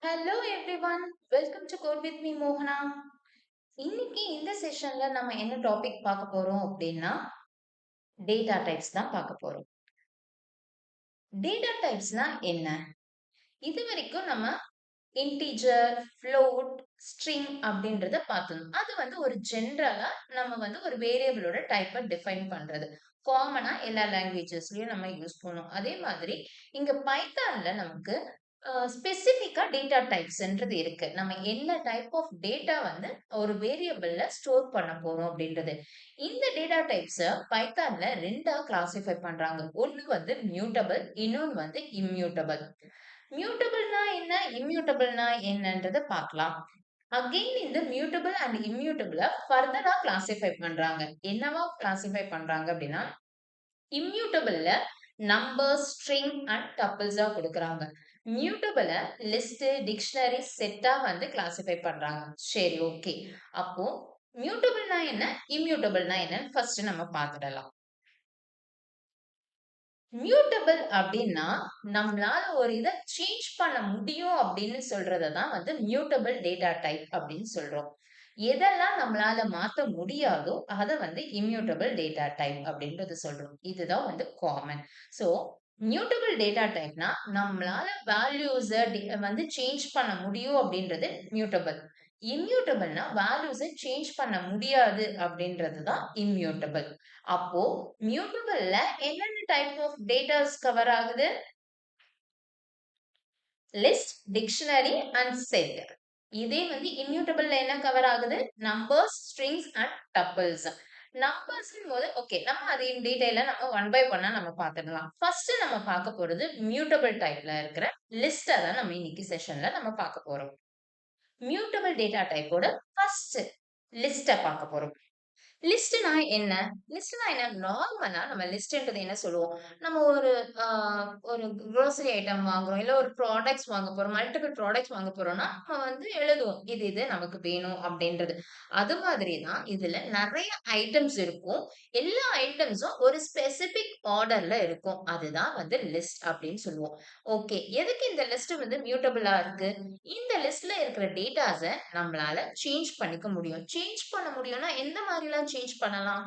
Hello everyone, welcome to Code with me Mohana. இன்னைக்கு இந்த செஷன்ல நம்ம என்ன டாபிக் பார்க்க போறோம் அப்படின்னா டேட்டா டைப்ஸ் தான் பார்க்க போறோம். டேட்டா டைப்ஸ்னா என்ன? இது வரைக்கும் நம்ம இன்டிஜர், ஃப்ளோட், ஸ்ட்ரிங் அப்படின்றத பார்த்தோம். அது ஒரு ஜென்ரலா நம்ம ஒரு வேரியபிளோட டைப்பை டிஃபைன் பண்றது. காமனா எல்லா லாங்குவேஜஸ்லயும் நம்ம யூஸ் பண்ணுவோம். அதே மாதிரி இங்க பைத்தான்ல நமக்கு ஸ்பெசிஃபிக்கா டேட்டா டைப்ஸ்ன்றது இருக்கு. நம்ம என்ன டைப் ஆஃப் டேட்டா ஒரு வேரியபிள்ல ஸ்டோர் பண்ண போறோம் அப்படின்றது. இந்த டேட்டா டைப்ஸ பைத்தான்ல 2ஆ கிளாசிஃபை பண்றாங்க. ஒண்ணு மியூட்டபிள், இன்னொன்னு இம்மியூட்டபிள். மியூட்டபிள்னா என்ன? இம்மியூட்டபிள்னா என்னன்றத பார்க்கலாம். அகைன் இந்த மியூட்டபிள் அண்ட் இம்மியூட்டபிள ஃபர்தரா கிளாசிஃபை பண்றாங்க. என்னவா கிளாசிஃபை பண்றாங்க அப்படின்னா, இம்மியூட்டபிள்ல நம்பர், ஸ்ட்ரிங் அண்ட் டப்பிள்ஸா குடுக்குறாங்க. மியூட்டபிள லிஸ்ட், டிக்ஷனரி, செட்டா கிளாசிஃபை பண்றாங்க. சரி, ஓகே. அப்போ மியூட்டபிள்னா என்ன? இம்மியூட்டபிள்னா என்னன்னு ஃபர்ஸ்ட் நம்ம பார்த்துடலாம். மியூட்டபிள் அப்படின்னா நம்மளால ஒரு இதை சேஞ்ச் பண்ண முடியும் அப்படின்னு சொல்றதை தான் மியூட்டபிள் டேட்டா டைப் அப்படின்னு சொல்றோம். எதெல்லாம் நம்மளால மாத்த முடியாதோ அதை இம்மியூட்டபிள் டேட்டா டைப் அப்படின்றது சொல்றோம். இதுதான் காமன். சோ மியூட்டபிள் டேட்டா டைப்னா நம்மளால வேல்யூஸ சேஞ்ச் பண்ண முடியும் அப்படின்றது மியூட்டபிள். இம்மியூட்டபிள்னா வேல்யூஸ சேஞ்ச் பண்ண முடியாது அப்படின்றது தான் இம்மியூட்டபிள். அப்போ மியூட்டபிள்ல என்னென்ன டைப் ஆஃப் டேட்டாஸ் கவர் ஆகுது? List, dictionary and set. இதே இம்மியூட்டபிள்ல என்ன கவர் ஆகுது? Numbers, strings and tuples. Numbers போது ஓகே, நம்ம அதை டீடைலா நம்ம ஒன் பை ஒன்னா நம்ம பார்த்துடலாம். ஃபர்ஸ்ட் நம்ம பார்க்க போறது மியூட்டபிள் டைப்ல இருக்கிற லிஸ்ட தான் நம்ம இன்னைக்கு செஷன்ல நம்ம பார்க்க போறோம். மியூட்டபிள் டேட்டா டைப்போட ஃபர்ஸ்ட் லிஸ்ட பார்க்க போறோம். லிஸ்ட்னா என்ன? லிஸ்ட்னா என்ன? நார்மலா நம்ம லிஸ்ட்ன்றது என்ன சொல்லுவோம்? நம்ம ஆ ஒரு குரோசரி ஐட்டம் வாங்குறோம். இல்ல ஒரு ப்ராடக்ட்ஸ் வாங்க போறோம். மல்டிபிள் ப்ராடக்ட்ஸ் வாங்க போறோம்னா, நம்ம எழுதுவோம். இது நமக்கு வேணும் அப்டின்றது. அது மாதிரி தான் இதுல நெறைய ஐட்டம்ஸ் இருக்கும். எல்லா ஐட்டம்ஸும் ஒரு ஸ்பெசிபிக் ஆர்டர்ல இருக்கும். அதுதான் லிஸ்ட் அப்டின்னு சொல்லுவோம். ஓகே. எதுக்கு இந்த லிஸ்ட் மியூட்டபிளா இருக்கு? இந்த லிஸ்ட்ல இருக்கிற டேட்டாஸ நம்மளால சேஞ்ச் பண்ணிக்க முடியும். சேஞ்ச் பண்ண முடியும்னா எந்த மாதிரிலாம் சேஞ்ச் பண்ணலாம்?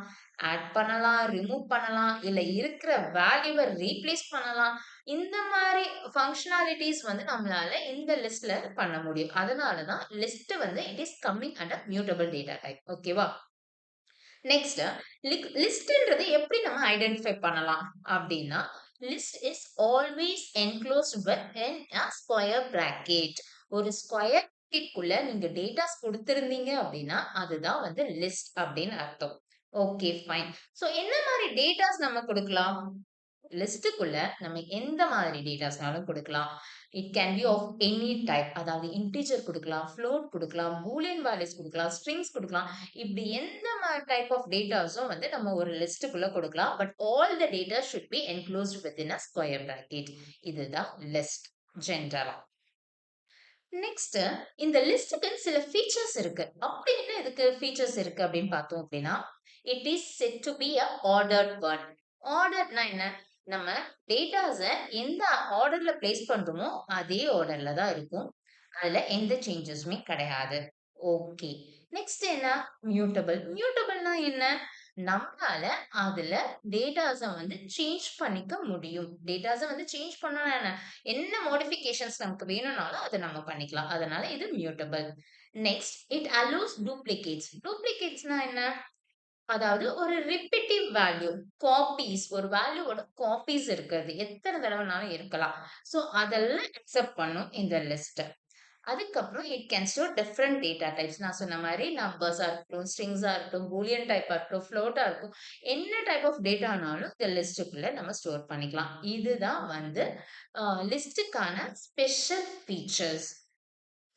ஆட் பண்ணலாம், ரிமூவ் பண்ணலாம், இல்ல இருக்கிற வேல்யூவ ரீப்ளேஸ் பண்ணலாம். இந்த மாரி ஃபங்ஷனாலிட்டீஸ் நம்மளால இந்த லிஸ்ட்ல பண்ண முடியும். அதனால தான் list it is coming under mutable data type. ஓகேவா? நெக்ஸ்ட் லிஸ்ட்ன்றது எப்படி நம்ம ஐடென்டிஃபை பண்ணலாம் அப்படின்னா, list is always enclosed with a square bracket. ஒரு ஸ்கொயர் பிராக்கெட்குள்ள நீங்க டேட்டாஸ் கொடுத்திருந்தீங்க அப்படின்னா அதுதான் லிஸ்ட் அப்படின்னு அர்த்தம். Okay, fine. சோ என்ன மாதிரி டேட்டாஸ் நம்ம கொடுக்கலாம்? லிஸ்ட்டுக்குள்ள நம்ம எந்த மாதிரி டேட்டாஸ்னாலும் கொடுக்கலாம். It can be of any type. அதாவது இன்டிஜர் குடுக்கலாம், ஃப்ளோட் குடுக்கலாம், பூலியன் வேல்யூஸ் குடுக்கலாம், ஸ்ட்ரிங்ஸ் குடுக்கலாம். இப்படி எந்த டைப் ஆஃப் டேட்டாஸும் நம்ம ஒரு லிஸ்ட்டுக்குள்ள கொடுக்கலாம். But all the data should be enclosed within a square bracket. இதுதான் லிஸ்ட் ஜெனரலா. நெக்ஸ்ட் இந்த லிஸ்ட்க்கு சில ஃபீச்சர்ஸ் இருக்கு. அப்படி என்ன இதுக்கு ஃபீச்சர்ஸ் இருக்கு அப்படின்னு பார்த்தோம் அப்படின்னா, it is said to be a ordered one. ஆர்டர்னா என்ன? நம்ம டேட்டாஸ எந்த ஆர்டர்ல பிளேஸ் பண்றோமோ அதே ஆர்டர்ல தான் இருக்கும். அதுல எந்த சேஞ்சஸுமே கிடையாது. ஓகே. நெக்ஸ்ட் என்ன? மியூட்டபிள். மியூட்டபிள்னா என்ன? நம்மளால அதுல டேட்டாஸ சேஞ்ச் பண்ணிக்க முடியும். டேட்டாஸ சேஞ்ச் பண்ணணும்னா என்ன? என்ன மாடிஃபிகேஷன்ஸ் நமக்கு வேணும்னாலும் அத நம்ம பண்ணிக்கலாம். அதனால இது mutable. Next it allows duplicates. டூப்ளிகேட்ஸ்னா என்ன? அதாவது ஒரு ரிப்பீட்டிவ் வேல்யூ, காப்பீஸ், ஒரு வேல்யூவோட காப்பீஸ் இருக்கிறது. எத்தன தடவனாலும் இருக்கலாம். சோ அதெல்லாம் அக்செப்ட் பண்ணும் இந்த லிஸ்ட். அதுக்கப்புறம் it can store different data types. நான் சொன்ன மாரி நம்பர்ஸா இருக்கட்டும், ஸ்ட்ரிங்ஸா இருக்கட்டும், பூலியன் டைப்பா இருக்கட்டும், ஃப்ளோட்டா இருக்கும். என்ன டைப் ஆஃப் டேட்டானாலும் இந்த லிஸ்ட்டுக்குள்ள நம்ம ஸ்டோர் பண்ணிக்கலாம். இதுதான் லிஸ்ட்டுக்கான ஸ்பெஷல் ஃபீச்சர்ஸ்.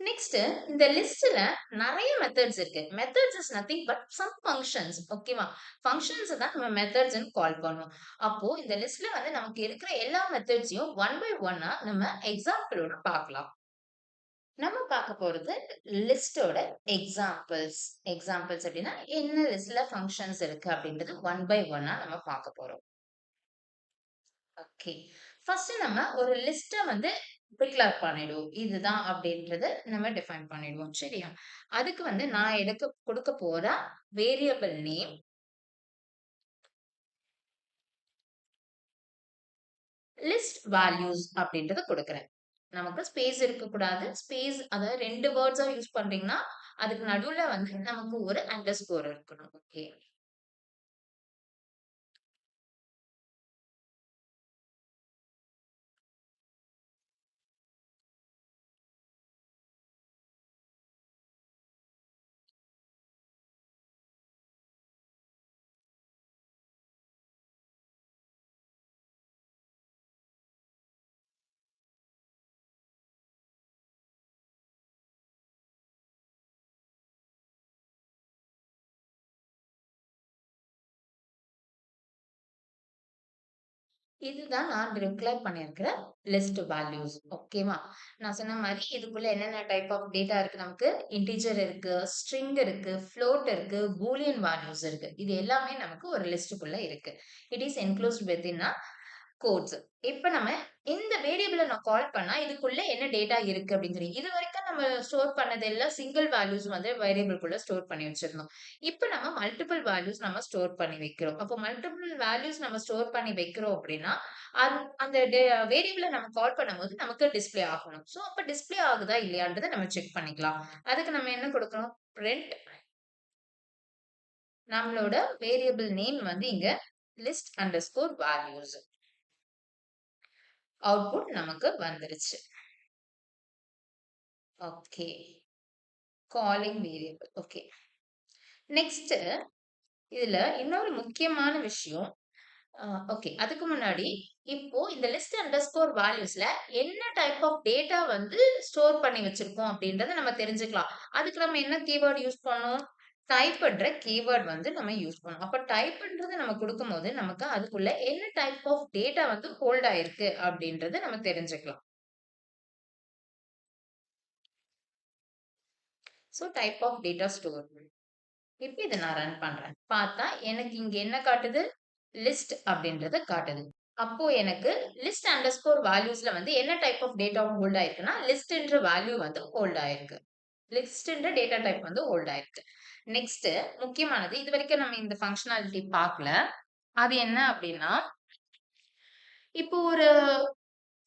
நெக்ஸ்ட் இந்த லிஸ்ட்ல நெறைய மெத்தட்ஸ் இருக்கு. Methods is nothing but some functions. ஓகேவா? ஃபங்ஷன்ஸ் தான் நம்ம மெத்தட்ஸ்ன்னு கால் பண்ணுவோம். அப்போ இந்த லிஸ்ட்ல நமக்கு இருக்கிற எல்லா மெத்தட்ஸையும் ஒன் பை ஒன்னா நம்ம எக்ஸாம்பிளோட பார்க்கலாம். நம்ம பார்க்க போறது லிஸ்டோட எக்ஸாம்பிள்ஸ். எக்ஸாம்பிள்ஸ் அப்படின்னா என்ன லிஸ்ட்ல ஃபங்ஷன்ஸ் இருக்கு அப்படின்றது ஒன் பை ஒன்னா நம்ம பார்க்க போறோம். ஓகே. ஃபர்ஸ்ட் நம்ம ஒரு லிஸ்ட்ட டிக்ளேர் பண்ணிடுவோம். இதுதான் அப்படின்றத நம்ம டிஃபைன் பண்ணிடுவோம். சரியா? அதுக்கு வந்து நான் எடுக்க கொடுக்க போற வேரியபிள் நேம் லிஸ்ட் வேல்யூஸ் அப்படின்றத கொடுக்குறேன். நமக்கு ஸ்பேஸ் இருக்கக்கூடாது. ஸ்பேஸ் அதாவது 2 வேர்ட்ஸா யூஸ் பண்றீங்கன்னா, அதுக்கு நடுவுல வந்து நமக்கு ஒரு அண்டர்ஸ்கோர் இருக்கணும். ஓகே. இதுதான் நான் டிக்ளேர் பண்ணியிருக்கிற லிஸ்ட் வேல்யூஸ். ஓகேவா? நான் சொன்ன மாரி இதுக்குள்ள என்னென்ன டைப் ஆஃப் டேட்டா இருக்கு நமக்கு? இன்டிஜர் இருக்கு, ஸ்ட்ரிங் இருக்கு, ஃப்ளோட் இருக்கு, பூலியன் வேல்யூஸ் இருக்கு. இது எல்லாமே நமக்கு ஒரு லிஸ்ட்டுக்குள்ள இருக்கு. It is enclosed within quotes. இப்ப நம்ம இந்த வேரியபிள நான் கால் பண்ணா, இதுக்குள்ள என்ன டேட்டா இருக்கு அப்படின்னு சொல்லி. இதுவரைக்கும் நம்ம ஸ்டோர் பண்ணது எல்லாம் சிங்கிள் வேல்யூஸ் வந்து வேரியபிள்குள்ள ஸ்டோர் பண்ணி வச்சிருந்தோம். இப்ப நம்ம மல்டிபிள் வேல்யூஸ் நம்ம ஸ்டோர் பண்ணி வைக்கிறோம். அப்போ மல்டிபிள் வேல்யூஸ் நம்ம ஸ்டோர் பண்ணி வைக்கிறோம் அப்படின்னா, அந்த வேரியபிள நம்ம கால் பண்ணும்போது நமக்கு டிஸ்ப்ளே ஆகணும். சோ அப்ப டிஸ்ப்ளே ஆகுதா இல்லையான்றத நம்ம செக் பண்ணிக்கலாம். அதுக்கு நம்ம என்ன கொடுக்கணும்? பிரிண்ட் நம்மளோட வேரியபிள் நேம் வந்து இங்க லிஸ்ட் அண்டர்ஸ்கோர் வேல்யூஸ். அவுட்புட் நமக்கு வந்துருச்சு. Okay. Calling variable. Okay. Next இதுல இன்னொரு முக்கியமான விஷயம். ஓகே. அதுக்கு முன்னாடி இப்போ இந்த லிஸ்ட் அண்டர்ஸ்கோர் வேல்யூஸ்ல என்ன டைப் ஆஃப் டேட்டா வந்து ஸ்டோர் பண்ணி வச்சிருக்கோம் அப்படின்றத நம்ம தெரிஞ்சுக்கலாம். அதுக்கு நம்ம என்ன கீவேர்ட் யூஸ் பண்ணோம்? டைப்ன்ற கீவேர்ட் வந்து நம்ம யூஸ் பண்ணோம். அப்ப டைப்ன்றது நம்ம கொடுக்கும்போது நமக்கு அதுக்குள்ள என்ன டைப் ஆஃப் டேட்டா வந்து ஹோல்ட் ஆயிருக்கு அப்படின்றத நம்ம தெரிஞ்சுக்கலாம். So type of data store. இப்ப இத நான் ரன் பண்றேன். பார்த்தா எனக்கு இங்க என்ன காட்டுது? லிஸ்ட் அப்படின்றத காட்டுது. அப்போ எனக்கு லிஸ்ட் அண்டர்ஸ்கோர் வேல்யூஸ்ல வந்து என்ன டைப் ஆஃப் டேட்டா ஹோல்ட் ஆயிருக்குன்னா, லிஸ்ட்ன்ற வேல்யூ வந்து ஹோல்ட் ஆயிருக்கு. லிஸ்ட்ன்ற டேட்டா டைப் வந்து ஹோல்ட் ஆயிருக்கு. நெக்ஸ்ட் முக்கியமானது, இதுவரைக்கும் நம்ம இந்த ஃபங்ஷனாலிட்டி பார்க்கல. அது என்ன அப்படின்னா, இப்போ ஒரு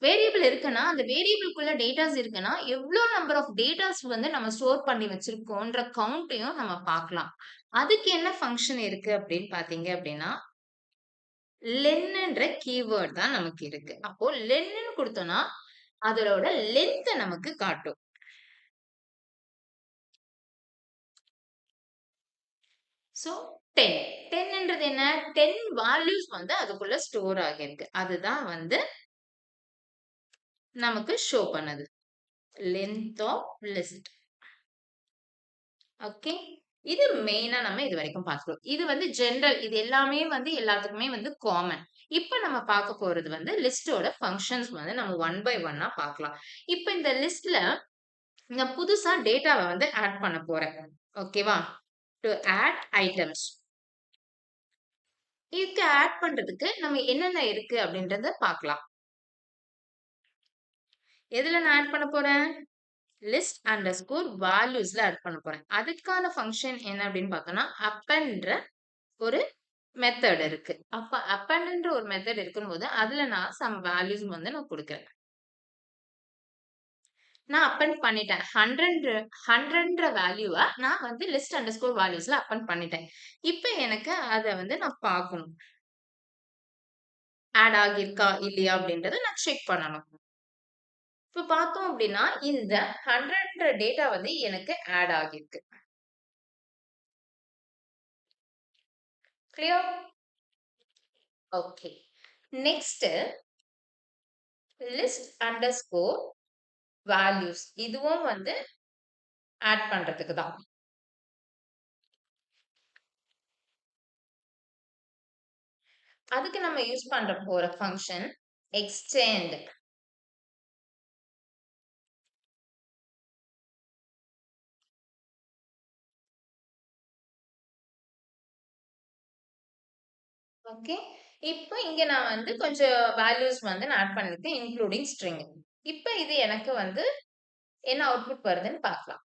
வேரியபிள் இருக்குன்னா, அந்த வேரியபிள்குள்ள டேட்டாஸ் இருக்குன்னா, எவ்ளோ நம்பர் ஆஃப் டேட்டாஸ் வந்து நம்ம ஸ்டோர் பண்ணி வச்சிருக்கோன்ற கவுண்ட்டையும் நம்ம பார்க்கலாம். அதுக்கு என்ன ஃபங்ஷன் இருக்கு அப்படின்னு பார்த்தீங்க அப்படின்னா, லென்ன்ற கீவேர்ட் தான் நமக்கு இருக்கு. அப்போ லென்னு குடுத்தோம்னா, அதோட லென்த்த நமக்கு காட்டும். சோ 10. 10ன்றது என்ன? 10 வேல்யூஸ் வந்து அதுக்குள்ள ஸ்டோர் ஆகியிருக்கு. அதுதான் வந்து நமக்கு ஷோ பண்ணுது. Length of list. ஓகே. இது மெயினா நம்ம இதுவரைக்கும் பார்க்கிறோம். இது வந்து ஜெனரல். இது எல்லாமே வந்து எல்லாத்துக்குமே வந்து காமன். இப்ப நம்ம பார்க்க போறது வந்து லிஸ்ட்டோட ஃபங்ஷன்ஸ் வந்து நம்ம ஒன் பை ஒன்னா பார்க்கலாம். இப்ப இந்த லிஸ்ட்ல நான் புதுசா டேட்டாவ வந்து ஆட் பண்ண போறேன். ஓகேவா? To add items. இதுக்கு ஆட் பண்றதுக்கு நம்ம என்னென்ன இருக்கு அப்படின்றத பார்க்கலாம். எதுல நான் ஆட் பண்ண போறேன்? லிஸ்ட் அண்டர்ஸ்கோர் வேல்யூஸ்ல ஆட் பண்ண போறேன். அதுக்கான ஃபங்ஷன் என்ன அப்படின்னு பார்த்தோம்னா, அப்பெண்ட்ன்ற ஒரு மெத்தட் இருக்கு. அப்ப அப்பெண்ட்ன்ற ஒரு மெத்தட் இருக்கும்போது, அதுல நான் சம் வேல்யூஸ் வந்து நான் குடுக்குறேன். நான் அப்பெண்ட் பண்ணிட்டேன். 100ன்ற வேல்யூவ நான் வந்து லிஸ்ட் அண்டர்ஸ்கோர் வேல்யூஸ்ல அப்பெண்ட் பண்ணிட்டேன். இப்ப எனக்கு அத வந்து நான் பார்க்கணும். ஆட் ஆகியிருக்கா? இல்லையா? அப்படின்றத நான் செக் பண்ணணும். இப்ப பார்த்தோம் அப்படின்னா, இந்த 100ன்ற டேட்டா வந்து எனக்கு ஆட் ஆகியிருக்கு. Clear? Okay. Next list underscore values. இதுவும் வந்து ஆட் பண்றதுக்கு தான். அதுக்கு நம்ம யூஸ் பண்ற போற ஃபங்ஷன் எக்ஸ்டெண்ட். ஓகே. இப்போ இங்க நான் வந்து கொஞ்சம் வேல்யூஸ் வந்து நான் ஆட் பண்ணிருக்கேன். Including string. இப்ப இது எனக்கு வந்து என்ன அவுட்புட் வருதுன்னு பார்க்கலாம்.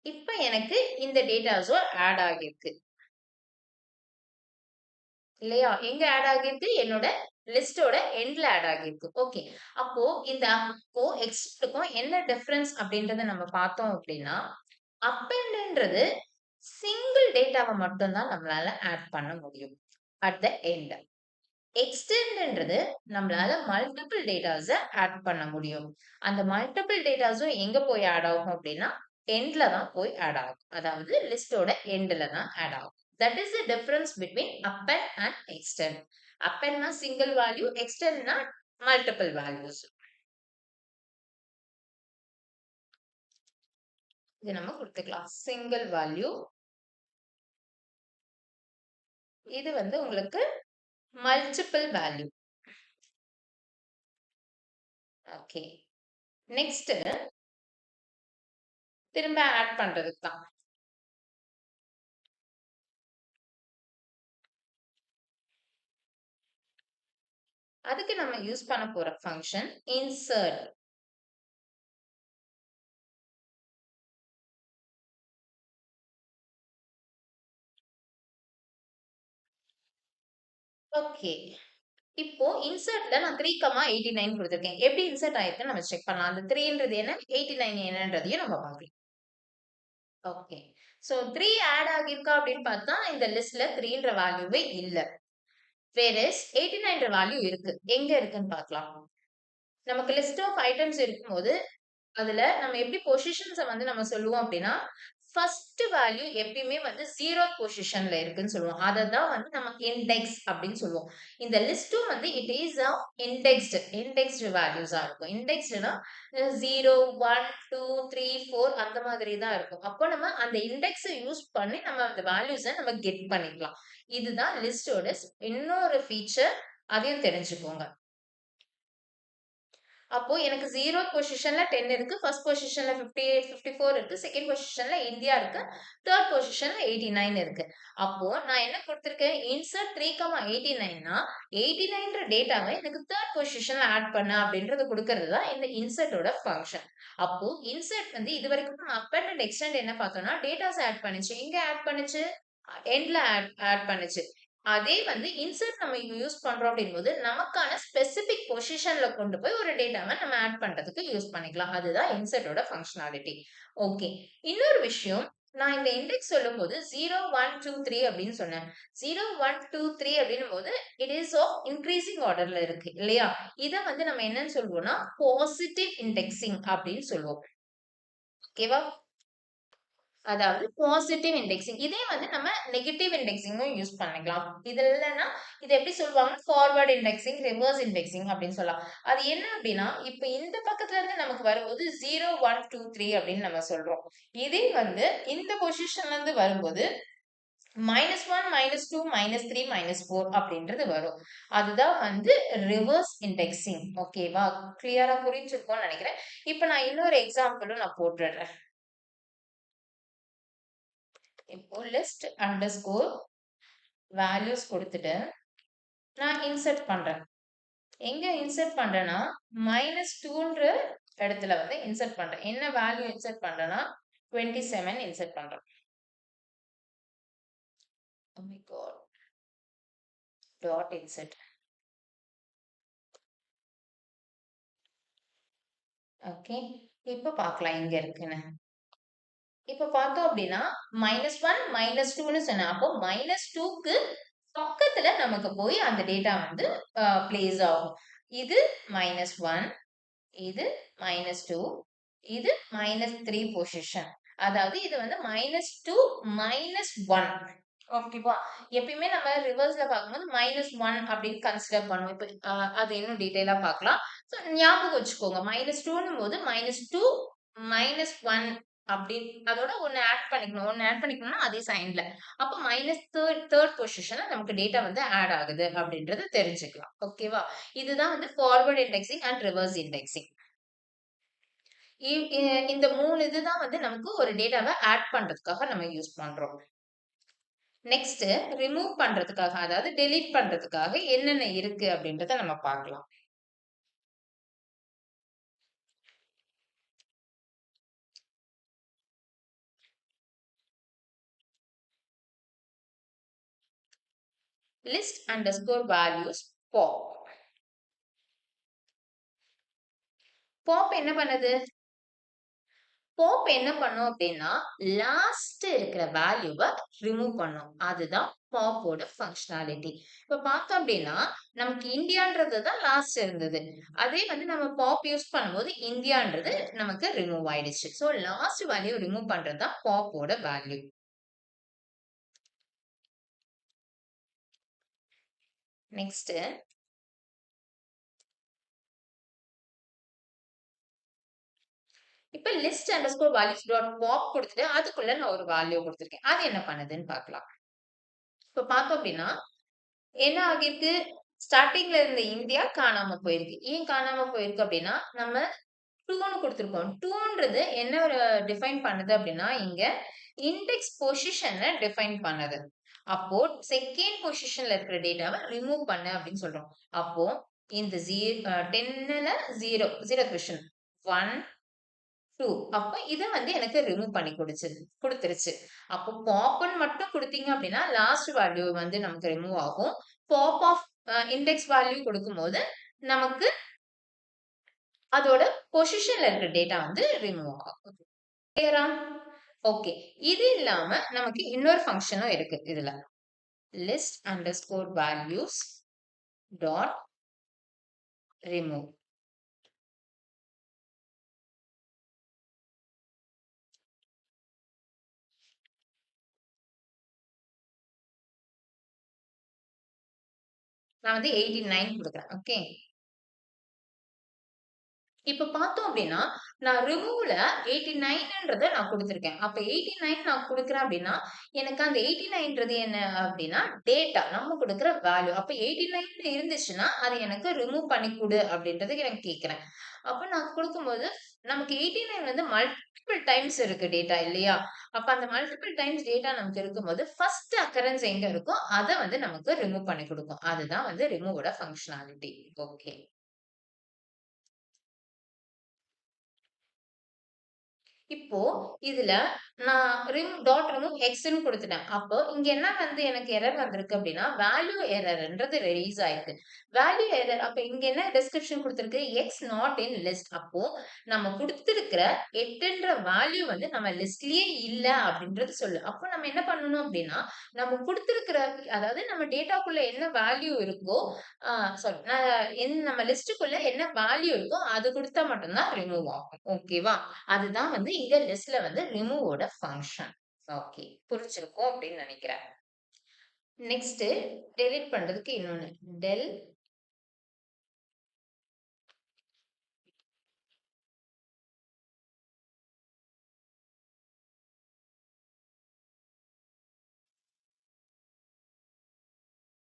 இப்ப எனக்கு இந்த டேட்டாஸும் ஆட் ஆகியிருக்கு. இல்லையா? எங்க ஆட் ஆகியிருக்கு? என்னோட லிஸ்டோட எண்ட்ல ஆட் ஆகியிருக்கு. ஓகே. அப்போ இந்த அப்போ எக்ஸ்ட்க்கும் என்ன டிஃபரன்ஸ் அப்படின்றத நம்ம பார்த்தோம் அப்படின்னா, அப்பெண்ட்ன்றது சிங்கிள் டேட்டாவ மட்டும் தான் நம்மளால ஆட் பண்ண முடியும். At the end. எக்ஸ்டெண்ட்ன்றது நம்மளால மல்டிபிள் டேட்டாஸ ஆட் பண்ண முடியும். அந்த மல்டிபிள் டேட்டாஸும் எங்க போய் ஆட் ஆகும் அப்படின்னா, எண்ட்ல தான் போய் ஆட் ஆகும். அதாவது லிஸ்டோட எண்ட்ல தான் ஆட் ஆகும். That is the difference between append and extend. அப்பெண்ட்னா சிங்கிள் வேல்யூ, எக்ஸ்டெண்ட்னா மல்டிபிள் வேல்யூஸ். இது நம்ம கொடுத்துக்கலாம். Single value. இது வந்து உங்களுக்கு மல்டிபிள் வேல்யூ. ஓகே. நெக்ஸ்ட் திரும்ப ஆட் பண்றதுக்கு தான். அதுக்கு நம்ம யூஸ் பண்ண போற ஃபங்க்ஷன் இன்சர்ட். ஓகே. இப்போ இன்சர்ட்ல நான் 3,89 குடுத்திருக்கேன். எப்படி இன்சர்ட் ஆயிருக்குன்னு நம்ம செக் பண்ணலாம். அந்த 3ன்றது என்ன? 89 என்னன்றதையும் நம்ம பார்க்கலாம். ஓகே. சோ 3 ஆட் ஆகியிருக்கா அப்படின்னு பார்த்தா, இந்த லிஸ்ட்ல 3ன்ற வேல்யூவே இல்ல. வேறஸ் 89ன்ற வேல்யூ இருக்கு. எங்க இருக்குன்னு பார்க்கலாம். நமக்கு லிஸ்ட் ஆஃப் ஐட்டம்ஸ் இருக்கும்போது, அதுல நம்ம எப்படி பொசிஷன்ஸ வந்து நம்ம சொல்லுவோம் அப்படின்னா, ஃபர்ஸ்ட் வேல்யூ எப்பயுமே வந்து 0த் பொசிஷன்ல இருக்குன்னு சொல்லுவோம். அததான் வந்து நம்ம இண்டெக்ஸ் அப்படின்னு சொல்லுவோம். இந்த லிஸ்டும் வந்து இட் இஸ் ஆ இண்டெக்ஸ்டு வேல்யூஸா இருக்கும். இண்டெக்ஸ்டுனா 0, 1, 2, 3, 4 அந்த மாதிரி தான் இருக்கும். அப்போ நம்ம அந்த இண்டெக்ஸ யூஸ் பண்ணி நம்ம அந்த வேல்யூஸ நம்ம கெட் பண்ணிக்கலாம். இதுதான் லிஸ்டோட இன்னொரு ஃபீச்சர். அதையும் தெரிஞ்சுக்கோங்க. அப்போ எனக்கு 0த் பொசிஷன்ல 10 இருக்கு. ஃபர்ஸ்ட் பொசிஷன்ல 58, 54 இருக்கு. செகண்ட் பொசிஷன்ல இந்தியா இருக்கு. தேர்ட் பொசிஷன்ல 89 இருக்கு. அப்போ நான் என்ன குடுத்திருக்கேன்? இன்சர்ட் 3,89னா 89ன்ற டேட்டாவ எனக்கு தேர்ட் பொசிஷன்ல ஆட் பண்ணு அப்படின்றது குடுக்கிறது தான் இந்த இன்சர்ட்டோட ஃபங்ஷன். அப்போ இன்சர்ட் வந்து இதுவரைக்கும் நம்ம அப்பெண்ட் அண்ட் எக்ஸ்டெண்ட் என்ன பார்த்தோம்னா, டேட்டாஸ் ஆட் பண்ணுச்சு. எங்க ஆட் பண்ணுச்சு? எண்ட்ல ஆட் பண்ணுச்சு. அதே வந்து இன்சர்ட் நம்ம யூஸ் பண்றோம் அப்படிங்கும்போது, நமக்கான ஸ்பெசிபிக் பொசிஷன்ல கொண்டு போய் ஒரு டேட்டாவ நம்ம ஆட் பண்றதுக்கு யூஸ் பண்ணிக்கலாம். அதுதான் இன்சர்ட்டோட ஃபங்ஷனாலிட்டி. ஓகே. இன்னொரு விஷயம், நான் இந்த இண்டெக்ஸ் சொல்லும்போது 0, 1, 2, 3 அப்படின்னு சொன்னேன். 0, 1, 2, 3 அப்படின்னும்போது, இட் இஸ் ஆஃப் இன்கிரீசிங் ஆர்டர்ல இருக்கு இல்லையா? இத வந்து நம்ம என்னன்னு சொல்லுவோம்னா, பாசிட்டிவ் இண்டெக்ஸிங் அப்படின்னு சொல்லுவோம். ஓகேவா? அதாவது பாசிட்டிவ் இண்டெக்ஸிங். இதே வந்து நம்ம நெகட்டிவ் இண்டெக்ஸிங்கும் யூஸ் பண்ணிக்கலாம். இது இல்லன்னா, இது எப்படி சொல்லுவாங்கன்னா, ஃபார்வர்ட் இண்டெக்ஸிங், ரிவர்ஸ் இண்டெக்ஸிங் அப்படின்னு சொல்லலாம். அது என்ன அப்படின்னா, இப்ப இந்த பக்கத்துல இருந்து நமக்கு வரும்போது 0, 1, 2, 3 அப்படின்னு நம்ம சொல்றோம். இதே வந்து இந்த பொசிஷன்ல இருந்து வரும்போது -1, -2, -3, -4 அப்படின்றது வரும். அதுதான் வந்து ரிவர்ஸ் இண்டெக்ஸிங். ஓகேவா? கிளியரா புரிஞ்சிருக்கும்னு நினைக்கிறேன். இப்ப நான் இன்னொரு எக்ஸாம்பிளும் நான் போட்டுடுறேன். இப்போ லிஸ்ட் அண்டர்ஸ்கோர் வேல்யூஸ் குடுத்துட்டு, நான் இன்சர்ட் பண்றேன். எங்க இன்சர்ட் பண்றேன்னா, -2ன்ற இடத்துல வந்து இன்சர்ட் பண்றேன். என்ன வேல்யூ இன்சர்ட் பண்றேன்னா, 27 இன்சர்ட் பண்றேன். Oh my god. Dot insert. Okay. இப்ப பார்க்கலாம் எங்க இருக்குன்னு. இப்ப பார்த்தோம் அப்படின்னா, -1, -2ன்னு சொன்னேன். அப்போ -2க்கு பக்கத்துல நமக்கு போய் அந்த டேட்டா வந்து பிளேஸ் ஆகும். இது -1, இது -2, இது -3 பொசிஷன். அதாவது இது வந்து -2, -1. ஓகேவா? எப்பயுமே நம்ம ரிவர்ஸ்ல பார்க்கும்போது -1 அப்படின்னு கன்சிடர் பண்ணுவோம். இப்ப அது இன்னும் டீட்டெயிலா பார்க்கலாம். ஸோ ஞாபகம் வச்சுக்கோங்க. -2ன்னும் போது -2, -1 அப்படின்னு அதோட ஒண்ணு ஆட் பண்ணிக்கணும். ஒண்ணு ஆட் பண்ணிக்கணும்னா அதே சைன்ல. அப்ப தேர்ட் பொசிஷன்ல நமக்கு டேட்டா வந்து ஆட் ஆகுது அப்படின்றத தெரிஞ்சுக்கலாம். ஓகேவா? இதுதான் வந்து forward indexing and reverse indexing. இந்த 3 இதுதான் வந்து நமக்கு ஒரு டேட்டாவ ஆட் பண்றதுக்காக நம்ம யூஸ் பண்றோம். நெக்ஸ்ட் ரிமூவ் பண்றதுக்காக, அதாவது டெலீட் பண்றதுக்காக என்னென்ன இருக்கு அப்படின்றத நம்ம பார்க்கலாம். list underscore values pop. pop என்ன பண்ணுது? pop என்ன பண்ணும் அப்படின்னா லாஸ்ட் இருக்கிற வேல்யூவை ரிமூவ் பண்ணும். அதுதான் பாப்போட ஃபங்க்ஷனாலிட்டி. இப்ப பார்த்தோம் அப்படின்னா நமக்கு இந்தியான்றது தான் லாஸ்ட் இருந்தது. அதே வந்து நம்ம பாப் யூஸ் பண்ணும்போது இந்தியான்றது நமக்கு ரிமூவ் ஆயிடுச்சு. ஸோ லாஸ்ட் வேல்யூ ரிமூவ் பண்றது தான் பாப்போட வேல்யூ. நெக்ஸ்ட் இப்ப list underscore values dot pop கொடுத்துட்டு அதுக்குள்ள நான் ஒரு வேல்யூ கொடுத்துருக்கேன். அது என்ன பண்ணுதுன்னு பார்க்கலாம். இப்ப பார்த்தோம் அப்படின்னா என்ன ஆகிருக்கு? ஸ்டார்டிங்ல இருந்த இந்தியா காணாம போயிருக்கு. ஏன் காணாம போயிருக்கு அப்படின்னா நம்ம 2ன்னு கொடுத்துருக்கோம். 2ன்றது என்ன ஒரு டிஃபைன் பண்ணுது அப்படின்னா இங்க இண்டெக்ஸ் பொசிஷனை டிஃபைன் பண்ணுது. அப்போ செகண்ட் பொசிஷன்ல இருக்கிற டேட்டாவை ரிமூவ் பண்ணு அப்படின்னு சொல்றோம். அப்போ இந்த 10ல 0 கொஸ்டின் 1 2 அப்ப இத வந்து எனக்கு ரிமூவ் பண்ணி குடுத்துருச்சு. அப்போ பாப்ன்னு மட்டும் குடுத்தீங்க அப்படின்னா லாஸ்ட் வேல்யூ வந்து நமக்கு ரிமூவ் ஆகும். பாப் ஆஃப் இண்டெக்ஸ் வேல்யூ கொடுக்கும்போது நமக்கு அதோட பொசிஷன்ல இருக்கிற டேட்டா வந்து ரிமூவ் ஆகும். கிளியரா? ஓகே. இது இல்லாம நமக்கு இன்னொரு ஃபங்க்ஷனும் இருக்கு இதுல. List underscore values dot remove. நான் வந்து 89 கொடுக்குறேன். ஓகே. இப்ப பார்த்தோம் அப்படின்னா, நான் ரிமூவ்ல 89ன்றத நான் குடுத்திருக்கேன். அப்ப 89 நான் குடுக்குறேன் அப்படின்னா, எனக்கு அந்த 89ன்றது என்ன அப்படின்னா, டேட்டா. நம்ம குடுக்குற வேல்யூ. அப்ப 89 இருந்துச்சுன்னா, அது எனக்கு ரிமூவ் பண்ணி குடு அப்படின்றத எனக்கு கேட்கிறேன். அப்ப நான் குடுக்கும்போது, நமக்கு 89 வந்து மல்டிபிள் டைம்ஸ் இருக்கு டேட்டா இல்லையா? அப்ப அந்த மல்டிபிள் டைம்ஸ் டேட்டா நமக்கு இருக்கும்போது, ஃபர்ஸ்ட் அக்கரன்ஸ் எங்க இருக்கோ, அத வந்து நமக்கு ரிமூவ் பண்ணி குடுக்கும். அதுதான் வந்து ரிமூவோட ஃபங்ஷனாலிட்டி. ஓகே. இப்போ இதுல நான் டாட் ரிமூவ் எக்ஸ்ன்னு குடுத்துட்டேன். அப்போ இங்க என்ன வந்து எனக்கு எரர் வந்திருக்கு அப்டின்னா, வேல்யூ எரர்ன்றது ரிலீஸ் ஆயிருக்கு. வேல்யூ எரர் அப்ப இங்க என்ன டிஸ்கிரிப்ஷன் குடுத்திருக்கு? X not in list. அப்போ நம்ம குடுத்திருக்கிற 8ன்ற வேல்யூ வந்து நம்ம லிஸ்ட்லயே இல்ல அப்டின்றது சொல்லு. அப்போ நம்ம என்ன பண்ணணும் அப்டின்னா, நம்ம குடுத்திருக்கிற அதாவது நம்ம டேட்டாக்குள்ள என்ன வேல்யூ இருக்கோ, ஆ சாரி நம்ம லிஸ்ட்டுக்குள்ள என்ன வேல்யூ இருக்கோ அது குடுத்தா மட்டும் தான் ரிமூவ் ஆகும். ஓகேவா? அதுதான் வந்து இங்க லிஸ்ட்ல வந்து ரிமூவோட ஃபங்ஷன். ஓகே. புரிஞ்சிருக்கும் அப்படின்னு நினைக்கிறேன். நெக்ஸ்ட் டெலீட் பண்றதுக்கு இன்னொன்னு. டெல்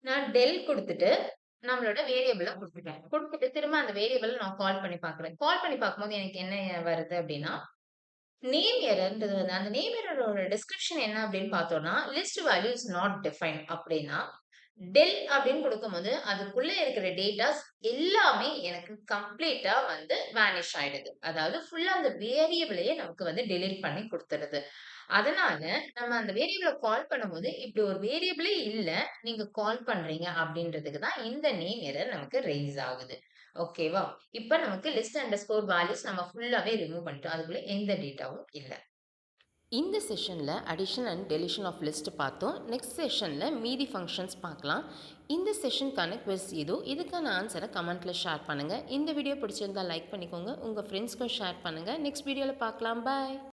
நான் டெல் குடுத்துட்டு நம்மளோட வேரியபிள குடுத்துட்டேன். குடுத்துட்டு திரும்ப அந்த வேரியபிள நான் கால் பண்ணி பார்க்குறேன். கால் பண்ணி பார்க்கும்போது எனக்கு என்ன வருது அப்படின்னா, நேம் எரர்ன்றது வந்து அந்த நேம் எரரோட டிஸ்கிரிப்ஷன் என்ன அப்படின்னு பார்த்தோம்னா, list value is not defined அப்படின்னா, டெல் அப்படின்னு குடுக்கும்போது, அதுக்குள்ள இருக்கிற டேட்டாஸ் எல்லாமே எனக்கு கம்ப்ளீட்டா வந்து வேனிஷ் ஆயிடுது. அதாவது ஃபுல்லா அந்த வேரியபிளையே நமக்கு வந்து டெலீட் பண்ணி குடுத்துருது. அதனால நம்ம அந்த வேரியபிள கால் பண்ணும்போது, இப்படி ஒரு வேரியபிளே இல்ல, நீங்க கால் பண்றீங்க அப்படின்றதுக்கு தான் இந்த நேம் எரர் நமக்கு ரெய்ஸ் ஆகுது. ஓகேவா? இப்ப நமக்கு லிஸ்ட் அண்டர்ஸ்கோர் வேல்யூஸ் நம்ம ஃபுல்லாவே ரிமூவ் பண்ணிட்டோம். அதுக்குள்ள எந்த டேட்டாவும் இல்ல. இந்த செஷனில் addition and deletion of list பார்த்தோம். நெக்ஸ்ட் செஷனில் மீதி ஃபங்க்ஷன்ஸ் பார்க்கலாம். இந்த செஷனுக்கான குவிஸ் இதுக்கான ஆன்சரை கமெண்ட்டில் ஷேர் பண்ணுங்கள். இந்த வீடியோ பிடிச்சிருந்தால் லைக் பண்ணிக்கோங்க. உங்கள் ஃப்ரெண்ட்ஸ்க்கும் ஷேர் பண்ணுங்கள். நெக்ஸ்ட் வீடியோவில் பார்க்கலாம். பாய்.